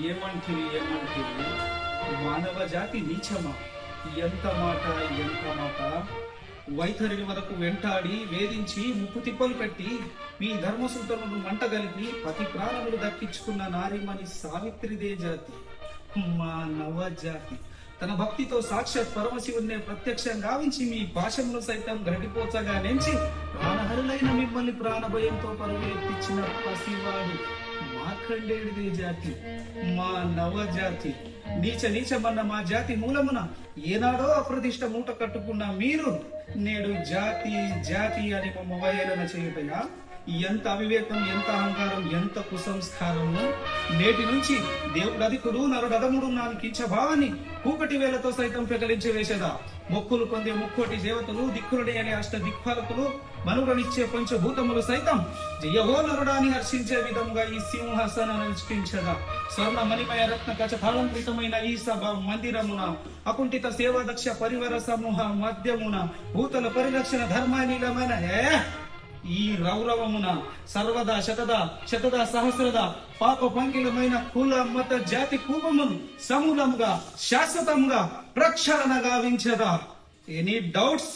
ఏమంటివి మానవ జాతి నీచమా? ఎంత మాట ఎంత మాట! వైఖరిని వరకు వెంటాడి వేధించి ముప్పు తిప్పలు పెట్టి మీ ధర్మసూత్రములను మంటగలిపి పతి ప్రాణములు దక్కించుకున్న నారీమణి సావిత్రిదే జాతి మానవ జాతి. తన భక్తితో సాక్షాత్ పరమశివుణ్ణి ప్రత్యక్షం గావించి మీ భాషంలో సైతం గడిపోచగా నెంచి ప్రాణహరులైన మిమ్మల్ని ప్రాణభయంతో పరుగు ఎత్తించిన పసివాడు మార్కండేయుడిదే జాతి మా నవ జాతి. నీచమన్న మా జాతి మూలమున ఏనాడో అప్రతిష్ట మూట కట్టుకున్న మీరు నేడు జాతి జాతి అని మమ్మవయేళన చేయుటయా? ఎంత అవివేకం, ఎంత అహంకారం, ఎంత కుసంస్కారము! నేటి నుంచి దేవుడు అధికుడు నరుడు అదముడు నాని కించభావాన్ని కూకటి వేలతో సైతం పెకలించి వేసేదా? మొక్కులు పొందే ముక్కోటి దేవతలు, దిక్కులుడే అనే అష్ట దిక్పాలకులు, మనుగనిచ్చే పంచభూతములు సైతం జయహో నరుడాని హర్షించే విధంగా ఈ సింహాసనాన్ని అనుష్ఠించదా? స్వర్ణ మణిమయ రత్న కచతాళంకృతమైన ఈ సభ మందిరమున అకుంఠిత సేవాదక్ష పరివార సమూహ మధ్యమున భూతల పరిరక్షణ ధర్మానీలమైన ఈ రౌరవమున సర్వదా శతదా సహస్రదా పాప పంకిలమైన కుల మత జాతి కూపమును సమూలంగా శాశ్వతంగా ప్రక్షాళన గావించదా? Any doubts?